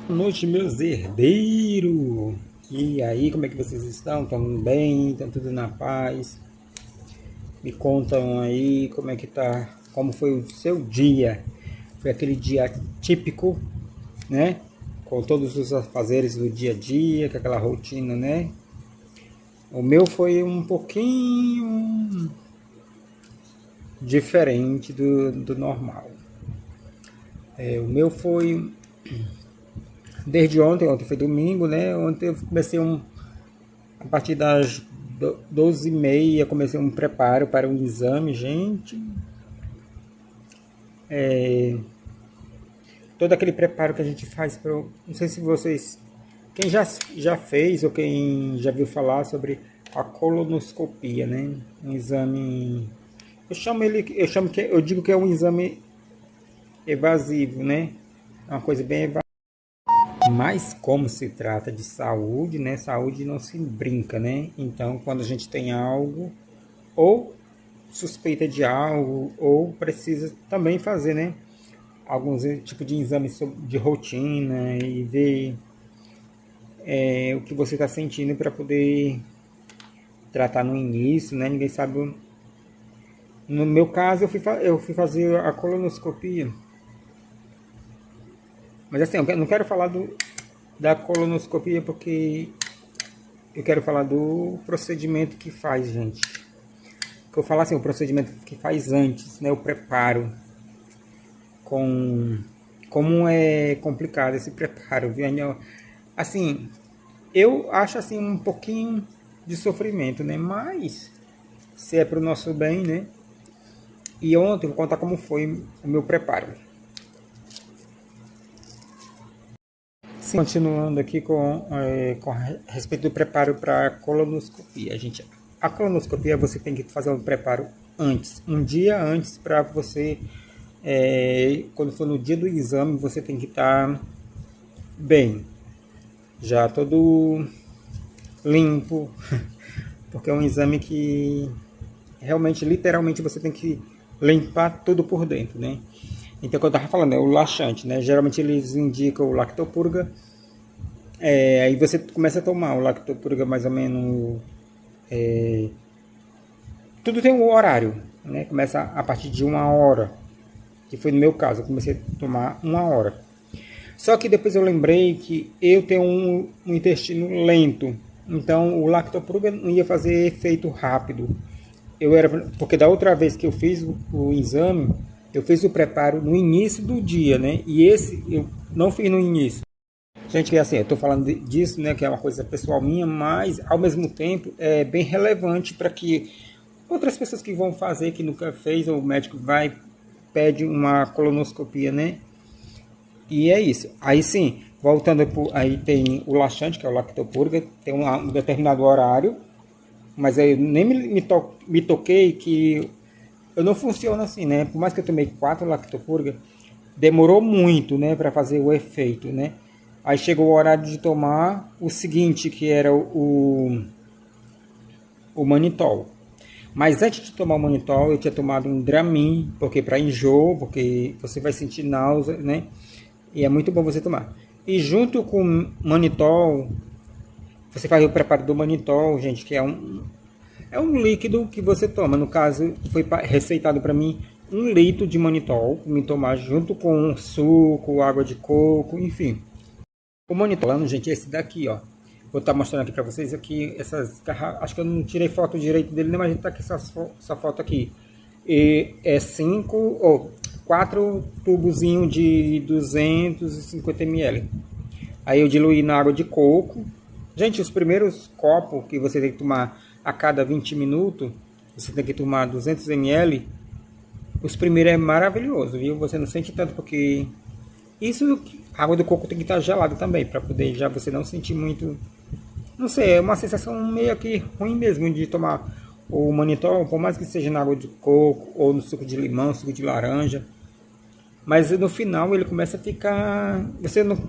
Boa noite, meus herdeiros! E aí, como é que vocês estão? Estão bem? Estão tudo na paz? Me contam aí como é que tá, como foi o seu dia? Foi aquele dia típico, né? Com todos os afazeres do dia a dia, com aquela rotina, né? O meu foi um pouquinho diferente do normal. O meu foi desde ontem foi domingo, né? Ontem eu comecei a partir das 12h30 comecei um preparo para um exame, gente. Todo aquele preparo que a gente faz para. Não sei se vocês. Quem já fez ou quem já viu falar sobre a colonoscopia, né? Um exame. Eu digo que é um exame evasivo, né? É uma coisa bem evasiva. Mas como se trata de saúde, né? Saúde não se brinca, né? Então, quando a gente tem algo, ou suspeita de algo, ou precisa também fazer, né? Alguns tipos de exames de rotina e ver o que você está sentindo para poder tratar no início, né? Ninguém sabe. No meu caso, eu fui fazer a colonoscopia. Mas assim, eu não quero falar da colonoscopia porque eu quero falar do procedimento que faz, gente. Que eu falo assim, o procedimento que faz antes, né? O preparo com como é complicado esse preparo, viu? Assim, eu acho assim um pouquinho de sofrimento, né? Mas se é para o nosso bem, né? E ontem eu vou contar como foi o meu preparo. Sim, continuando aqui com respeito do preparo para a colonoscopia. A colonoscopia você tem que fazer um preparo antes, um dia antes para você, quando for no dia do exame, você tem que estar bem, já todo limpo, porque é um exame que realmente, literalmente, você tem que limpar tudo por dentro, né? Então, o que eu estava falando, é o laxante, né? Geralmente eles indicam o lactopurga, aí você começa a tomar o lactopurga mais ou menos. Tudo tem um horário, né? Começa a partir de 1 hora, que foi no meu caso, eu comecei a tomar 1 hora. Só que depois eu lembrei que eu tenho um intestino lento, então o lactopurga não ia fazer efeito rápido. Porque da outra vez que eu fiz o exame, eu fiz o preparo no início do dia, né? E esse eu não fiz no início. Gente, é assim, eu estou falando disso, né? Que é uma coisa pessoal minha, mas ao mesmo tempo é bem relevante para que outras pessoas que vão fazer, que nunca fez, ou o médico vai, pede uma colonoscopia, né? E é isso. Aí sim, voltando, aí tem o laxante, que é o lactopurga, tem um determinado horário, mas aí nem me toquei que eu não funciona assim, né? Por mais que eu tomei 4 lactopurga, demorou muito, né, para fazer o efeito, né? Aí chegou o horário de tomar o seguinte, que era o manitol. Mas antes de tomar o manitol, eu tinha tomado um Dramin, porque para enjoo, porque você vai sentir náusea, né? E é muito bom você tomar. E junto com o manitol, você faz o preparo do manitol, gente, que é um líquido que você toma. No caso, foi receitado para mim 1 litro de manitol, me tomar junto com suco, água de coco, enfim. O manitol, gente, é esse daqui, ó. Vou estar mostrando aqui para vocês aqui essas garrafas. Acho que eu não tirei foto direito dele, né? Mas a gente tá aqui essa foto aqui. E é 4 tubozinhos de 250 ml. Aí eu diluí na água de coco. Gente, os primeiros copos que você tem que tomar a cada 20 minutos, você tem que tomar 200 ml. Os primeiros é maravilhoso, viu? Você não sente tanto porque a água do coco tem que estar gelada também, para poder já você não sentir muito. Não sei, é uma sensação meio que ruim mesmo de tomar o manitol, por mais que seja na água de coco ou no suco de limão, suco de laranja. Mas no final ele começa a ficar. Você não.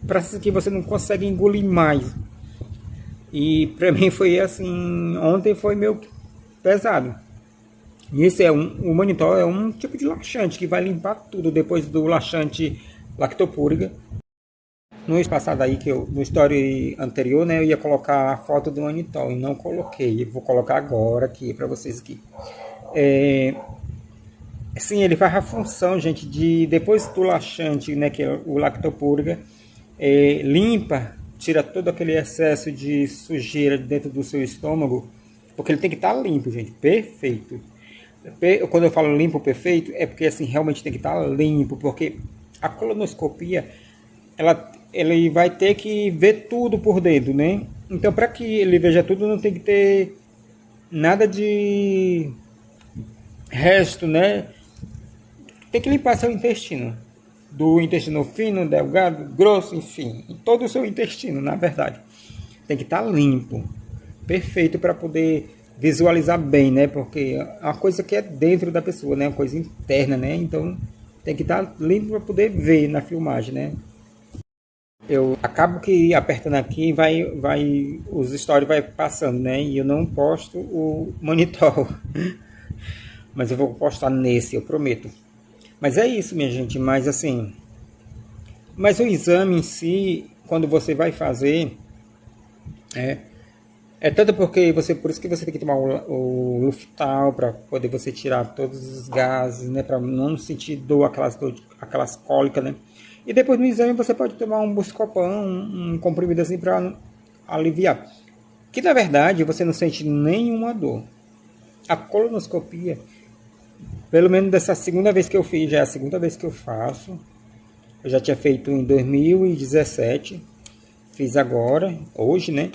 Parece que você não consegue engolir mais. E pra mim foi assim. Ontem foi meio pesado. E o manitol é um tipo de laxante que vai limpar tudo depois do laxante lactopúrica. no passado aí, no story anterior, né, eu ia colocar a foto do manitol e não coloquei. Eu vou colocar agora aqui para vocês aqui. Sim, ele faz a função, gente, de depois do laxante, né, que é o lactopurga, limpa, tira todo aquele excesso de sujeira dentro do seu estômago, porque ele tem que estar limpo, gente, perfeito. Quando eu falo limpo, perfeito, é porque assim realmente tem que estar limpo, porque a colonoscopia, ele vai ter que ver tudo por dentro, né? Então, para que ele veja tudo, não tem que ter nada de resto, né? Tem que limpar seu intestino. Do intestino fino, delgado, grosso, enfim. Todo o seu intestino, na verdade. Tem que estar limpo. Perfeito para poder visualizar bem, né? Porque é uma coisa que é dentro da pessoa, né? Uma coisa interna, né? Então tem que estar limpo para poder ver na filmagem, né? Eu acabo que apertando aqui, os stories vai passando, né? E eu não posto o monitor. Mas eu vou postar nesse, eu prometo. Mas é isso, minha gente. Mas assim, mas o exame em si, quando você vai fazer, é tanto porque por isso que você tem que tomar o Luftal para poder você tirar todos os gases, né, para não sentir dor, aquelas cólicas, né? E depois do exame você pode tomar um Buscopan, um comprimido assim para aliviar. Que na verdade você não sente nenhuma dor. A colonoscopia, pelo menos dessa segunda vez que eu fiz, já é a segunda vez que eu faço. Eu já tinha feito em 2017, fiz agora, hoje, né?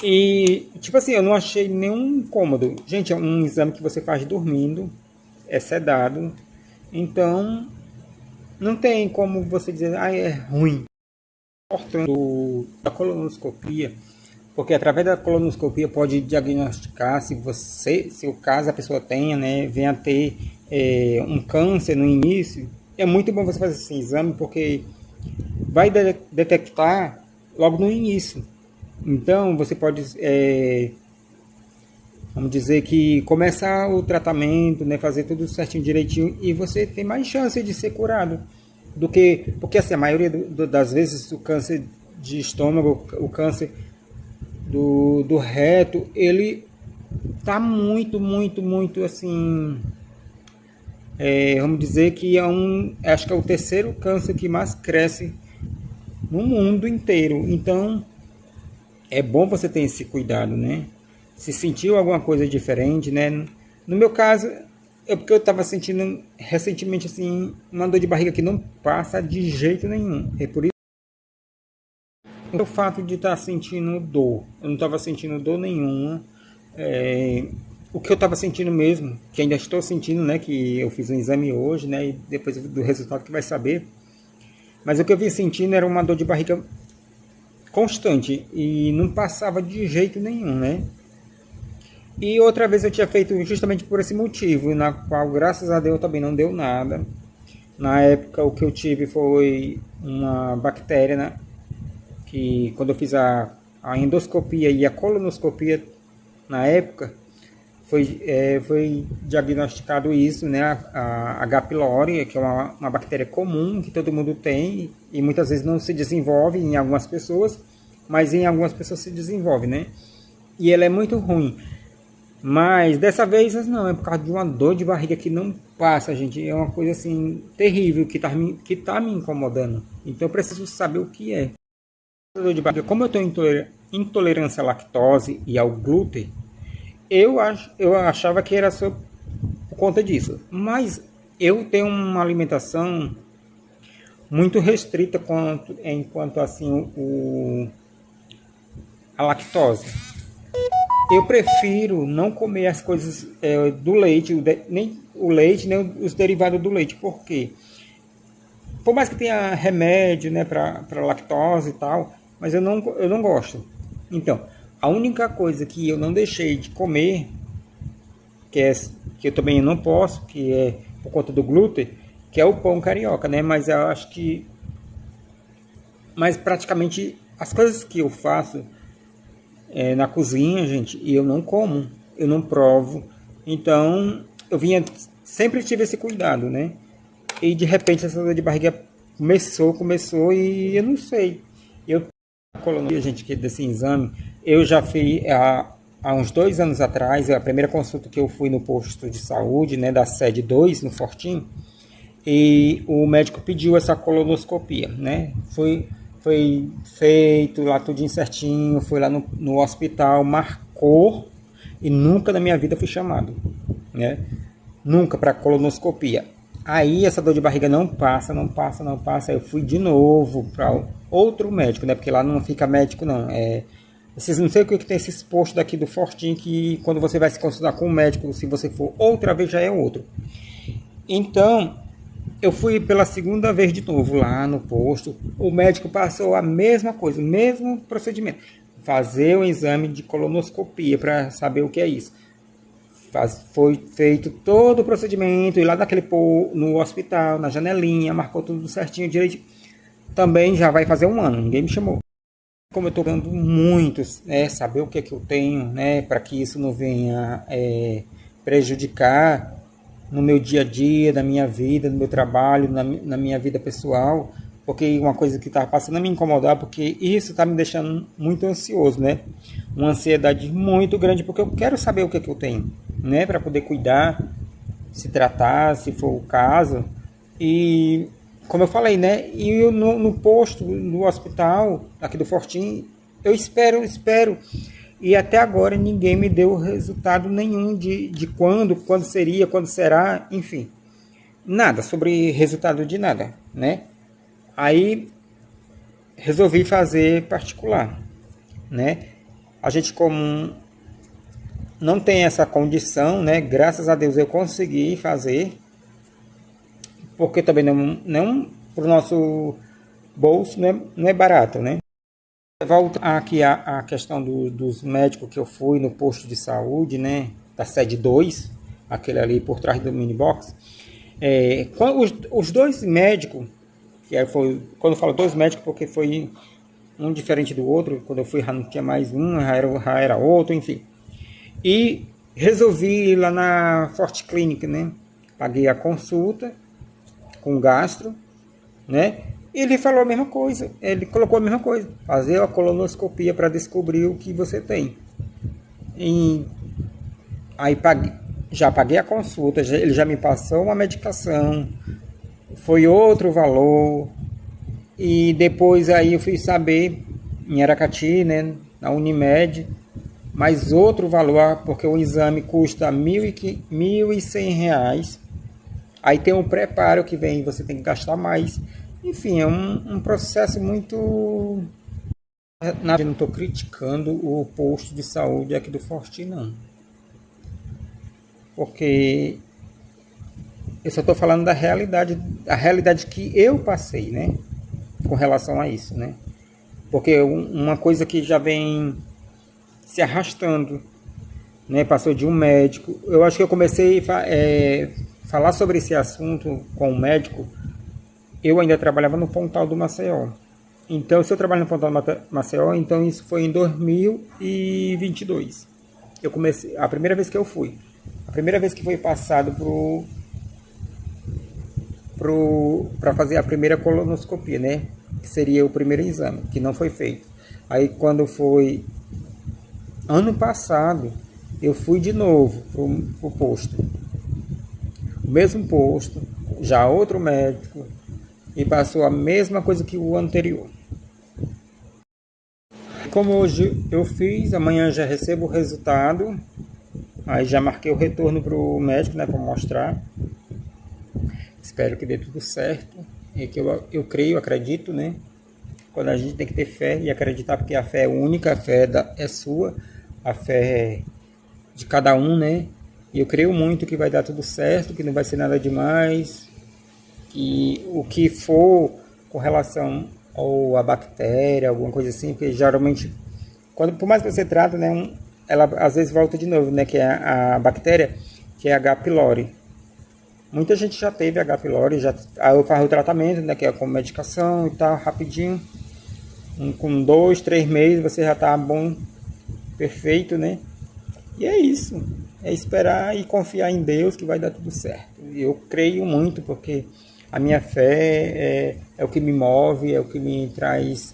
E, tipo assim, eu não achei nenhum incômodo. Gente, é um exame que você faz dormindo, é sedado, então não tem como você dizer, é ruim. Da colonoscopia, porque através da colonoscopia pode diagnosticar se o caso a pessoa tenha, né, venha a ter um câncer no início. É muito bom você fazer esse exame, porque vai detectar logo no início. Então, você pode, vamos dizer que começar o tratamento, né, fazer tudo certinho, direitinho, e você tem mais chance de ser curado. Porque assim, a maioria das vezes o câncer de estômago, o câncer do reto, ele tá muito, muito, muito assim, vamos dizer que acho que é o terceiro câncer que mais cresce no mundo inteiro. Então, é bom você ter esse cuidado, né? Se sentiu alguma coisa diferente, né? No meu caso, é porque eu estava sentindo recentemente assim uma dor de barriga que não passa de jeito nenhum. É por isso o fato de estar sentindo dor. Eu não estava sentindo dor nenhuma. O que eu estava sentindo mesmo, que ainda estou sentindo, né? Que eu fiz um exame hoje, né? E depois do resultado que vai saber. Mas o que eu vinha sentindo era uma dor de barriga constante e não passava de jeito nenhum, né? E outra vez eu tinha feito justamente por esse motivo, na qual graças a Deus também não deu nada. Na época o que eu tive foi uma bactéria, né? Que quando eu fiz a endoscopia e a colonoscopia na época, foi diagnosticado isso, né? A H. pylori, que é uma bactéria comum que todo mundo tem e muitas vezes não se desenvolve em algumas pessoas, mas em algumas pessoas se desenvolve, né? E ela é muito ruim. Mas dessa vez não, é por causa de uma dor de barriga que não passa, gente. É uma coisa assim terrível que tá me incomodando. Então eu preciso saber o que é. Dor de barriga, como eu tenho intolerância à lactose e ao glúten, eu achava que era só por conta disso. Mas eu tenho uma alimentação muito restrita enquanto assim a lactose. Eu prefiro não comer as coisas do leite, nem o leite, nem os derivados do leite. Por quê? Por mais que tenha remédio, né, para lactose e tal, mas eu não gosto. Então, a única coisa que eu não deixei de comer, que eu também não posso, que é por conta do glúten, que é o pão carioca, né? Mas eu acho que... Mas praticamente as coisas que eu faço na cozinha, gente, e eu não como, eu não provo. Então, sempre tive esse cuidado, né? E de repente essa dor de barriga começou e eu não sei. Eu colonoscopia, gente, que desse exame, eu já fiz há uns 2 anos atrás, a primeira consulta que eu fui no posto de saúde, né, da sede 2, no Fortim, e o médico pediu essa colonoscopia, né? Foi feito lá tudinho certinho, foi lá no hospital, marcou e nunca na minha vida fui chamado, né? Nunca para colonoscopia. Aí essa dor de barriga não passa, não passa, não passa. Eu fui de novo para outro médico, né? Porque lá não fica médico, não. Vocês não sei o que tem esses postos daqui do Fortim que quando você vai se consultar com o médico, se você for outra vez já é outro. Então, eu fui pela segunda vez de novo lá no posto. O médico passou a mesma coisa, o mesmo procedimento. Fazer um exame de colonoscopia para saber o que é isso. Foi feito todo o procedimento, e lá no hospital, na janelinha, marcou tudo certinho, direito. Também já vai fazer 1 ano, ninguém me chamou. Como eu estou dando muito, saber o que é que eu tenho, né, para que isso não venha prejudicar no meu dia a dia, na minha vida, no meu trabalho, na minha vida pessoal, porque uma coisa que está passando a me incomodar, porque isso está me deixando muito ansioso, né? Uma ansiedade muito grande, porque eu quero saber o que é que eu tenho, né? Para poder cuidar, se tratar, se for o caso. E, como eu falei, né? E eu, no posto, no hospital, aqui do Fortim, eu espero. E até agora ninguém me deu resultado nenhum de quando seria, quando será, enfim. Nada sobre resultado de nada, né? Aí resolvi fazer particular, né? A gente como não tem essa condição, né? Graças a Deus eu consegui fazer, porque também não para o nosso bolso não é barato, né? Volta aqui a questão dos médicos que eu fui no posto de saúde, né? Da sede 2, aquele ali por trás do minibox. Os dois médicos, quando eu falo dois médicos, porque foi um diferente do outro, quando eu fui já não tinha mais um, já era outro, enfim. E resolvi ir lá na Forte Clinic, né? Paguei a consulta com gastro, né? E ele falou a mesma coisa, ele colocou a mesma coisa, fazer a colonoscopia para descobrir o que você tem. E aí já paguei a consulta, ele já me passou uma medicação, foi outro valor. E depois aí eu fui saber em Aracati, né, na Unimed, mais outro valor, porque o exame custa R$ 1.100. Aí tem um preparo que vem, você tem que gastar mais. Enfim, é um processo muito... Eu não estou criticando o posto de saúde aqui do Fortim, não. Porque eu só estou falando da realidade, a realidade que eu passei, né? Com relação a isso, né? Porque uma coisa que já vem se arrastando, né? Passou de um médico. Eu acho que eu comecei a falar sobre esse assunto com o médico. Eu ainda trabalhava no Pontal do Maceió. Então, se eu trabalho no Pontal do Maceió, então isso foi em 2022. Eu comecei, a primeira vez que eu fui. A primeira vez que foi passado para fazer a primeira colonoscopia, né? Que seria o primeiro exame, que não foi feito. Aí quando foi ano passado, eu fui de novo pro posto. O mesmo posto, já outro médico, e passou a mesma coisa que o anterior. Como hoje eu fiz, amanhã já recebo o resultado. Aí já marquei o retorno pro médico, né, para mostrar. Espero que dê tudo certo. E que eu creio, acredito, né? Quando a gente tem que ter fé e acreditar, porque a fé é única, a fé é sua, a fé é de cada um, né? E eu creio muito que vai dar tudo certo, que não vai ser nada demais, que o que for com relação à bactéria, alguma coisa assim, porque geralmente, por mais que você trata, né, ela às vezes volta de novo, né? Que é a bactéria, que é H. pylori. Muita gente já teve H. pylori, aí eu faço o tratamento, né, que é com medicação e tal, rapidinho. Com 2, 3 meses você já tá bom, perfeito, né? E é isso. É esperar e confiar em Deus que vai dar tudo certo. Eu creio muito, porque a minha fé é o que me move, é o que me traz